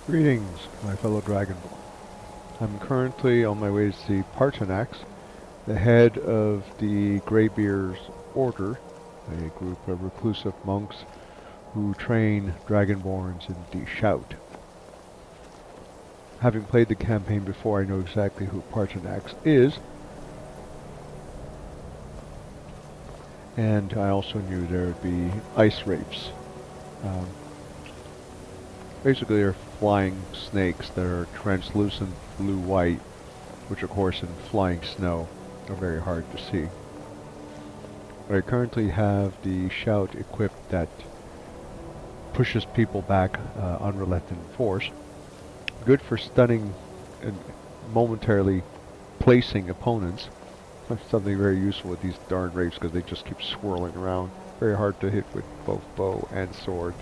Greetings, my fellow Dragonborn. I'm currently on my way to see Parthenax, the head of the Greybeard's Order, a group of reclusive monks who train Dragonborns in the Shout. Having played the campaign before, I know exactly who Parthenax is, and I also knew there would be ice wraiths. Basically, they're flying snakes that are translucent blue-white, which of course in flying snow are very hard to see. I currently have the Shout equipped that pushes people back unrelenting force. Good for stunning and momentarily placing opponents. That's something very useful with these darn wraiths because they just keep swirling around. Very hard to hit with both bow and sword.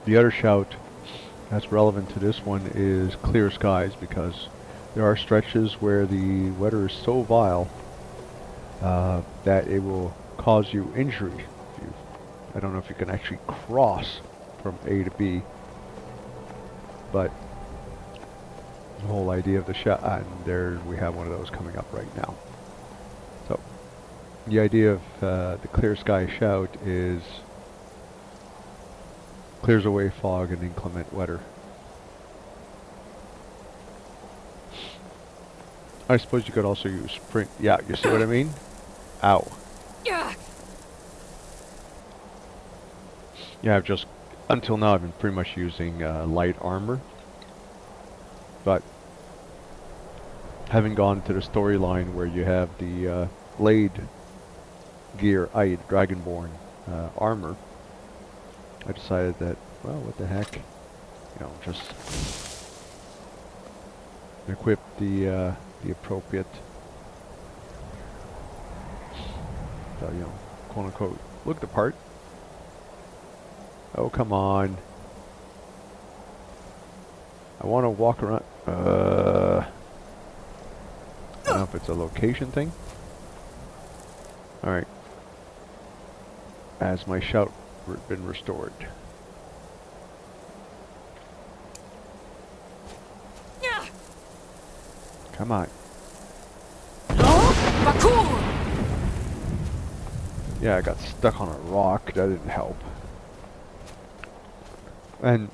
The other shout that's relevant to this one is clear skies, because there are stretches where the weather is so vile that it will cause you injury. I don't know if you can actually cross from A to B, but the whole idea of the shout, and there we have one of those coming up right now. So the idea of the clear sky shout is clears away fog and inclement weather. I suppose you could also use sprint. Yeah, you see what I mean? Ow. Yeah, I've just, until now I've been pretty much using light armor. But having gone to the storyline where you have the blade gear, i.e. Dragonborn armor, I decided that, well, what the heck, just equip the appropriate, quote unquote, look the part. Oh, come on. I want to walk around. I don't know if it's a location thing. Alright. Has my shout been restored? Come on. Yeah, I got stuck on a rock. That didn't help. And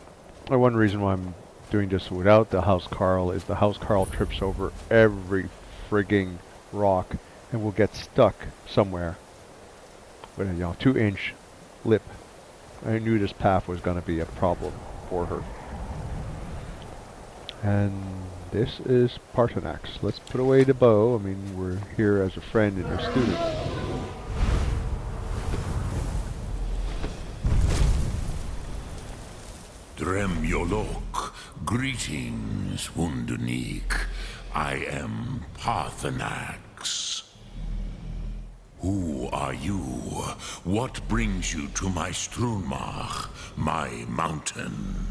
one reason why I'm doing this without the House Carl is the House Carl trips over every frigging rock and will get stuck somewhere with a 2-inch lip. I knew this path was going to be a problem for her. And this is Parthenax. Let's put away the bow. I mean, we're here as a friend and a student. Drem Yolok, greetings, Wundernik. I am Parthenax. Who are you? What brings you to my Strunmach, my mountain?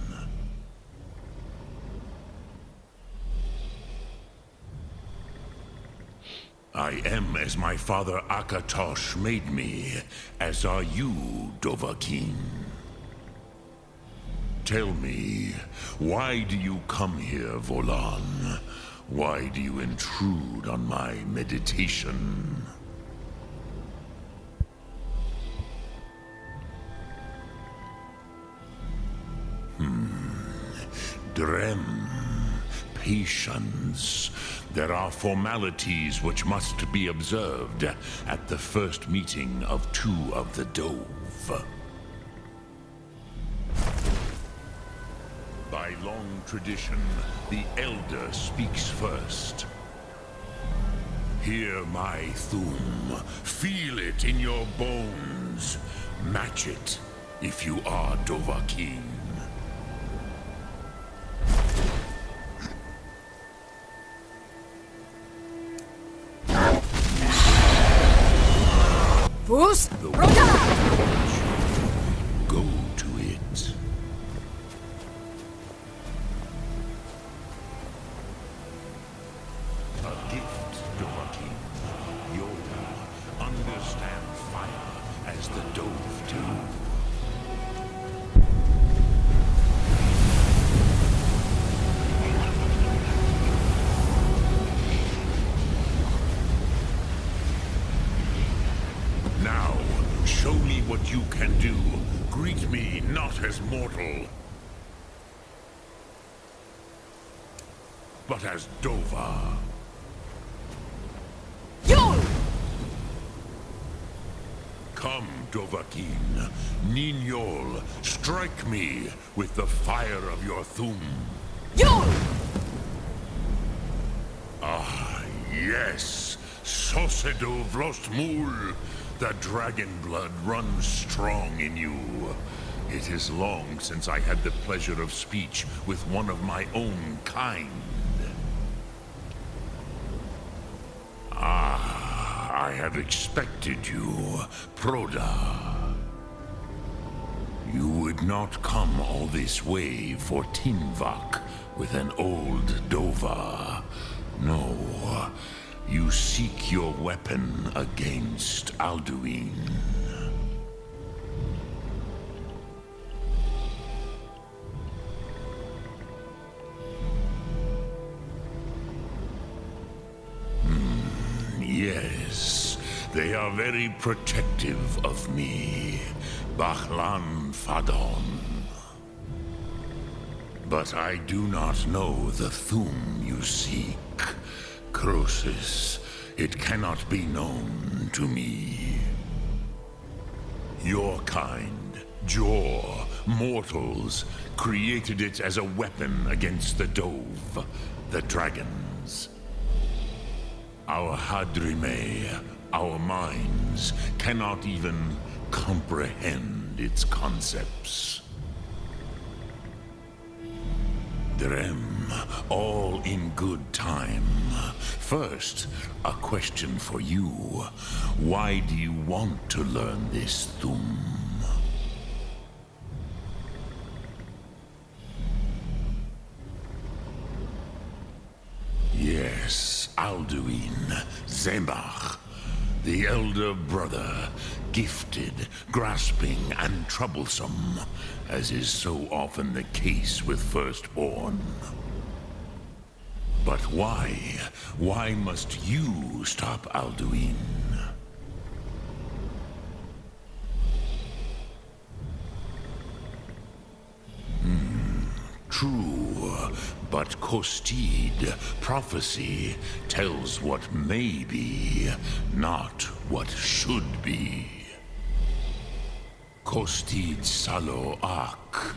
I am as my father Akatosh made me, as are you, Dovahkiin. Tell me, why do you come here, Volan? Why do you intrude on my meditation? Drem. Patience. There are formalities which must be observed at the first meeting of two of the Dove. By long tradition, the Elder speaks first. Hear my thum. Feel it in your bones. Match it if you are Dovahkiin. The Go to it. A gift, Dovahkiin. You understand fire as the Dove do. but as Dova. Yul! Come, Dovahkiin, Ninyol, strike me with the fire of your Thum. Yul! Ah, yes, Sosedo Vlostmul. The dragon blood runs strong in you. It is long since I had the pleasure of speech with one of my own kind. Ah, I have expected you, Proda. You would not come all this way for Tinvak with an old Dova. No, you seek your weapon against Alduin. Yes, they are very protective of me, Bahlan Fadon. But I do not know the Thum you seek. Croesus, it cannot be known to me. Your kind, Jor, mortals, created it as a weapon against the Dove, the dragons. Our Hadrime, our minds, cannot even comprehend its concepts. Drem, all in good time. First, a question for you. Why do you want to learn this Thum? Yes, Alduin, Zemach, the elder brother, gifted, grasping, and troublesome, as is so often the case with Firstborn. But why? Why must you stop Alduin? True, but Kostid, prophecy, tells what may be, not what should be. Kostid Salo Ak.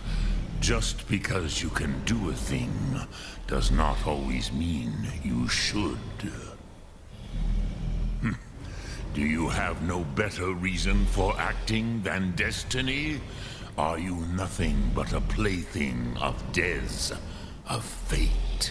Just because you can do a thing does not always mean you should. Do you have no better reason for acting than destiny? Are you nothing but a plaything of Dez, of fate?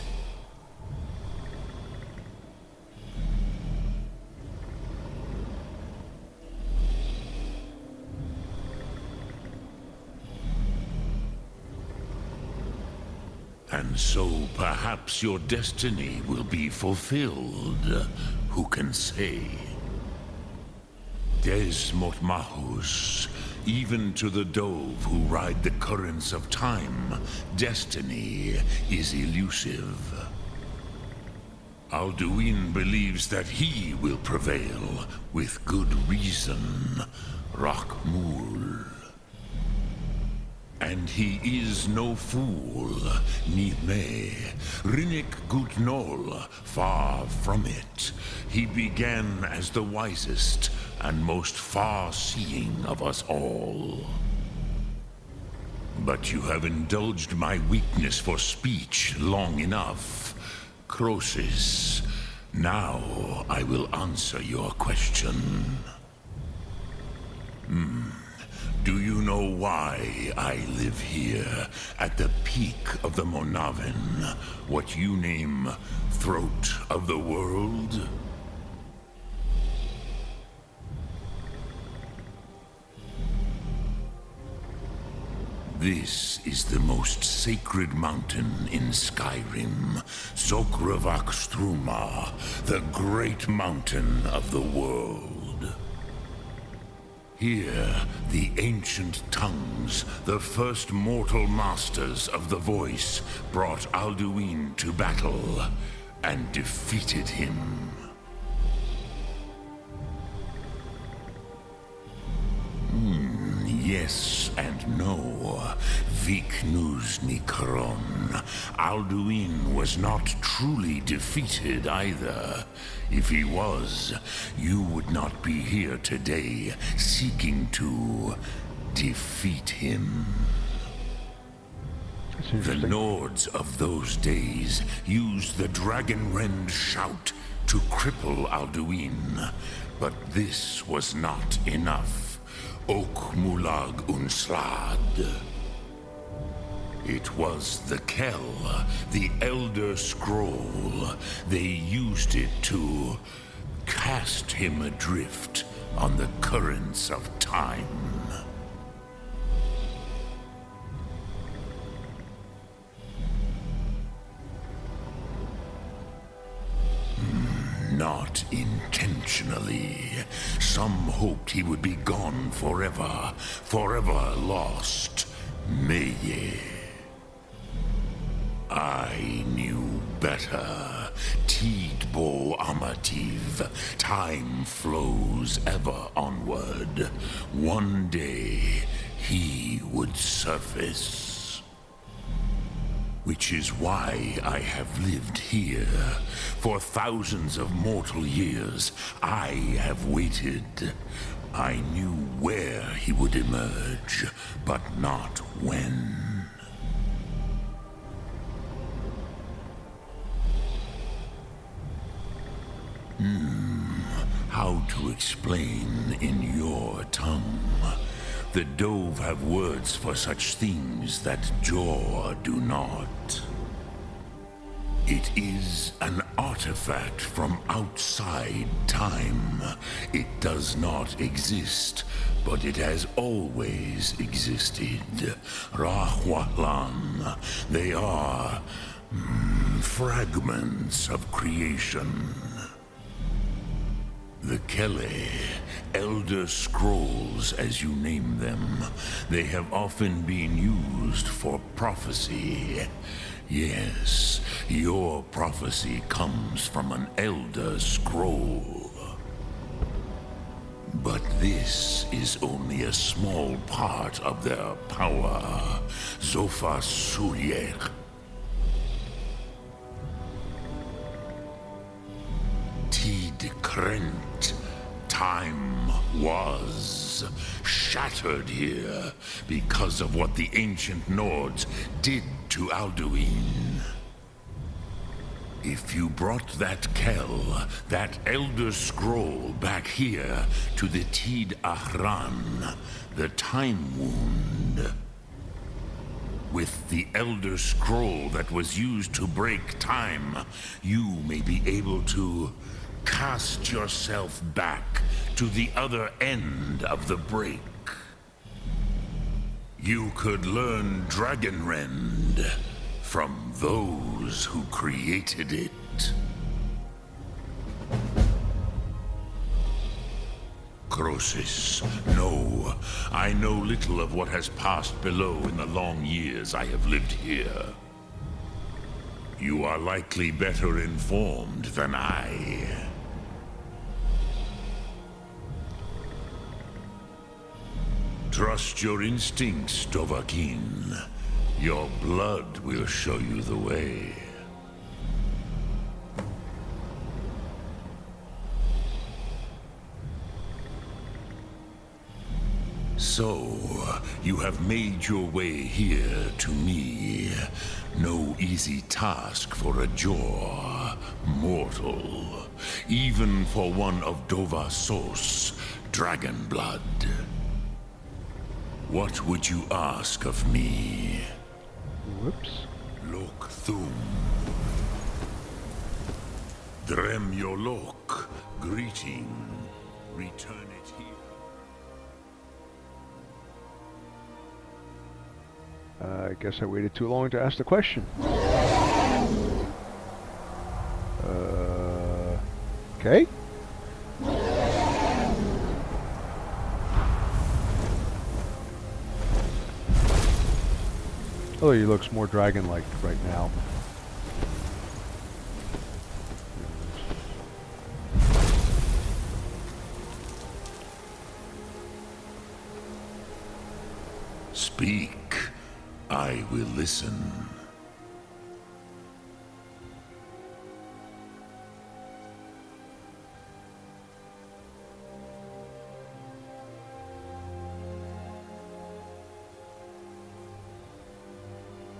And so perhaps your destiny will be fulfilled. Who can say? Des Motmahus, even to the Dove who ride the currents of time, destiny is elusive. Alduin believes that he will prevail, with good reason, Rakmul. And he is no fool, Nidme, Rinnik Gutnol, far from it. He began as the wisest and most far-seeing of us all. But you have indulged my weakness for speech long enough. Croesus, now I will answer your question. Do you know why I live here, at the peak of the Monavin, what you name Throat of the World? This is the most sacred mountain in Skyrim, Zokravak Struma, the great mountain of the world. Here, the ancient tongues, the first mortal masters of the voice, brought Alduin to battle and defeated him. Yes and no. Vik Nikron. Alduin was not truly defeated either. If he was, you would not be here today seeking to defeat him. The Nords of those days used the Dragonrend shout to cripple Alduin, but this was not enough. Ok Mulag Unslad. It was the Kell, the Elder Scroll. They used it to cast him adrift on the currents of time. Not intentionally. Some hoped he would be gone forever, forever lost. Meye. I knew better. Tidbo Amativ. Time flows ever onward. One day, he would surface. Which is why I have lived here. For thousands of mortal years, I have waited. I knew where he would emerge, but not when. How to explain in your tongue? The Dove have words for such things that Jor do not. It is an artifact from outside time. It does not exist, but it has always existed. Rahwalan. They are fragments of creation. The Kele, Elder Scrolls as you name them, they have often been used for prophecy. Yes, your prophecy comes from an Elder Scroll. But this is only a small part of their power. Zofa Suryech. Tid Krent. Time was shattered here because of what the ancient Nords did to Alduin. If you brought that Kell, that Elder Scroll back here to the Tid Ahran, the Time Wound, with the Elder Scroll that was used to break time, you may be able to cast yourself back to the other end of the break. You could learn Dragonrend from those who created it. Crosis, no. I know little of what has passed below in the long years I have lived here. You are likely better informed than I. Trust your instincts, Dovahkiin. Your blood will show you the way. So, you have made your way here to me. No easy task for a Jor mortal, even for one of Dovasos, dragon blood. What would you ask of me? Whoops. Lok Thum. Drem Yolok. Greeting. Return it here. I guess I waited too long to ask the question. Okay. Oh, he looks more dragon-like right now. Speak. I will listen.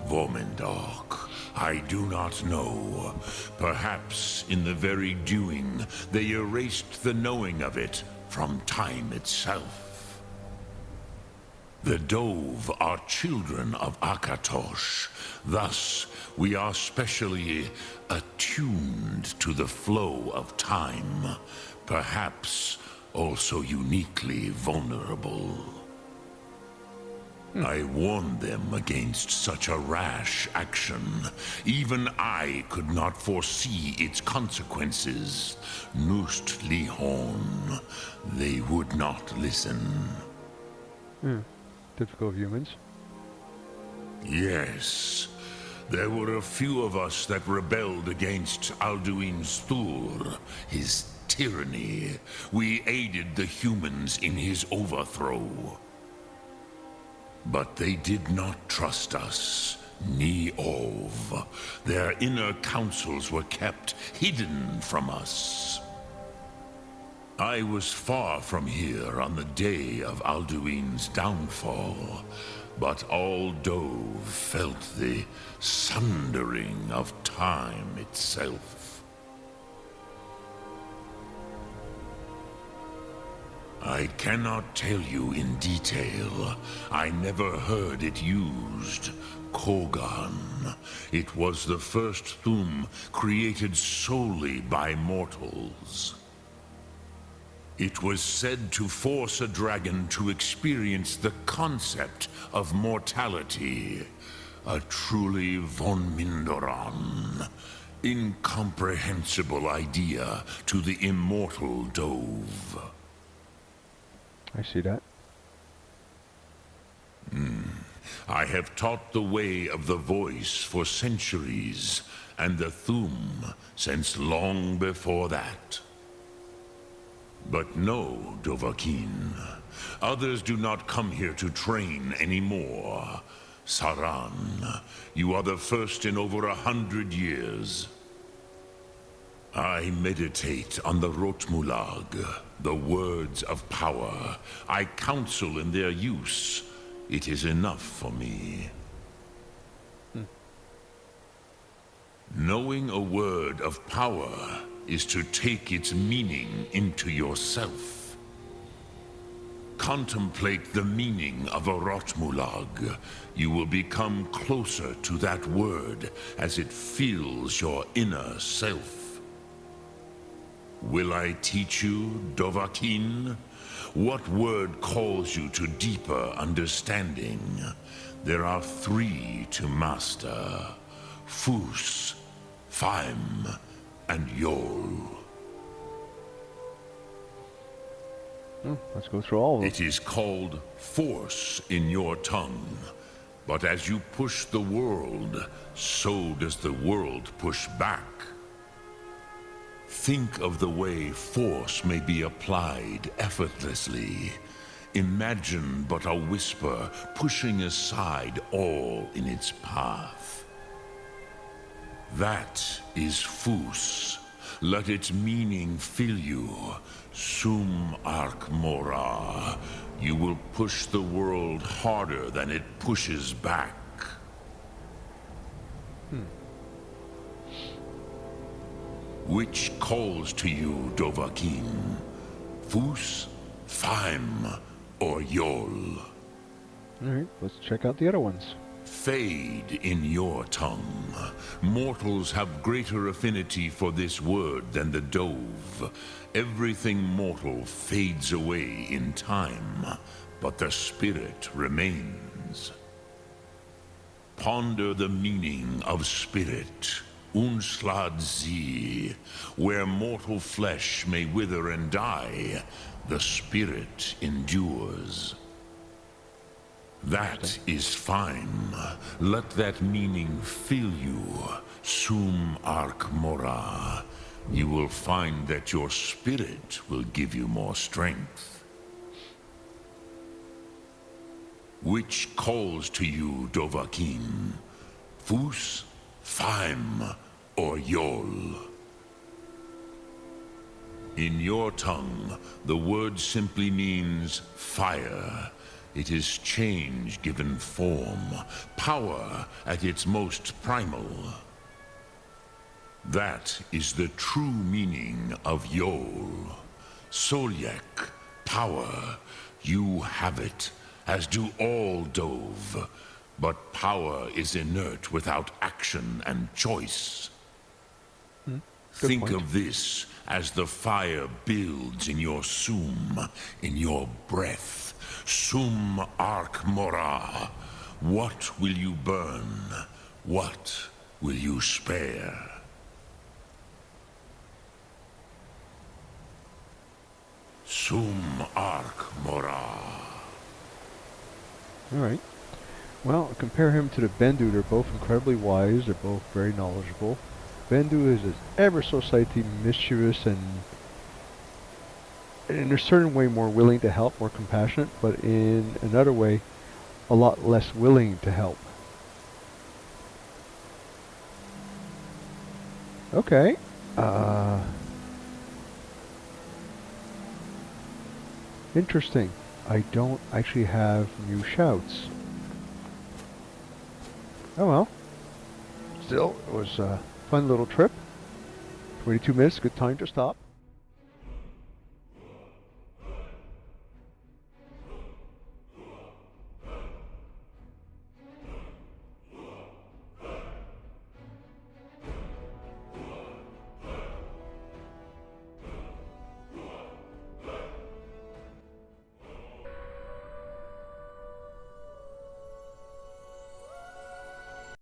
Vormendok, I do not know. Perhaps in the very doing, they erased the knowing of it from time itself. The Dove are children of Akatosh. Thus, we are specially attuned to the flow of time. Perhaps also uniquely vulnerable. I warned them against such a rash action. Even I could not foresee its consequences. Nust Lihon, they would not listen. Typical of humans. Yes, there were a few of us that rebelled against Alduin Stur, his tyranny. We aided the humans in his overthrow. But they did not trust us, ni Ov. Their inner counsels were kept hidden from us. I was far from here on the day of Alduin's downfall, but all Dove felt the sundering of time itself. I cannot tell you in detail. I never heard it used. Kogan. It was the first Thum created solely by mortals. It was said to force a dragon to experience the concept of mortality. A truly von Mindoran. Incomprehensible idea to the immortal Dove. I see that. I have taught the way of the voice for centuries, and the Thum since long before that. But no, Dovahkiin. Others do not come here to train anymore. Saran, you are the first in over 100 years. I meditate on the Rotmulag, the words of power. I counsel in their use. It is enough for me. Knowing a word of power is to take its meaning into yourself. Contemplate the meaning of a Rotmulag. You will become closer to that word as it fills your inner self. Will I teach you, Dovahkiin? What word calls you to deeper understanding? There are 3 to master. Fus, Faim, and Yol. Let's go through all of them. It is called force in your tongue. But as you push the world, so does the world push back. Think of the way force may be applied effortlessly. Imagine but a whisper pushing aside all in its path. That is Fus. Let its meaning fill you. Sum Ark Mora. You will push the world harder than it pushes back. Which calls to you, Dovahkiin? Fus, Faim, or Yol? Alright, let's check out the other ones. Fade in your tongue. Mortals have greater affinity for this word than the Dove. Everything mortal fades away in time, but the spirit remains. Ponder the meaning of spirit. Unslad Z, where mortal flesh may wither and die, the spirit endures. That is fine. Let that meaning fill you. Sum Ark Mora. You will find that your spirit will give you more strength. Which calls to you, Dovahkiin? Fus, Faim, or Yol? In your tongue, the word simply means fire. It is change given form, power at its most primal. That is the true meaning of Yol. Solyek, power. You have it, as do all Dove. But power is inert without action and choice. Think point. of this as the fire builds in your Sum, in your breath. Sum Ark Mora. What will you burn? What will you spare? Sum Ark Mora. Alright. Well, compare him to the Bendu. They're both incredibly wise. They're both very knowledgeable. Bendu is ever so slightly mischievous and in a certain way more willing to help, more compassionate, but in another way a lot less willing to help. Okay. Interesting. I don't actually have new shouts. Oh well. Still, it was a fun little trip. 22 minutes, good time to stop.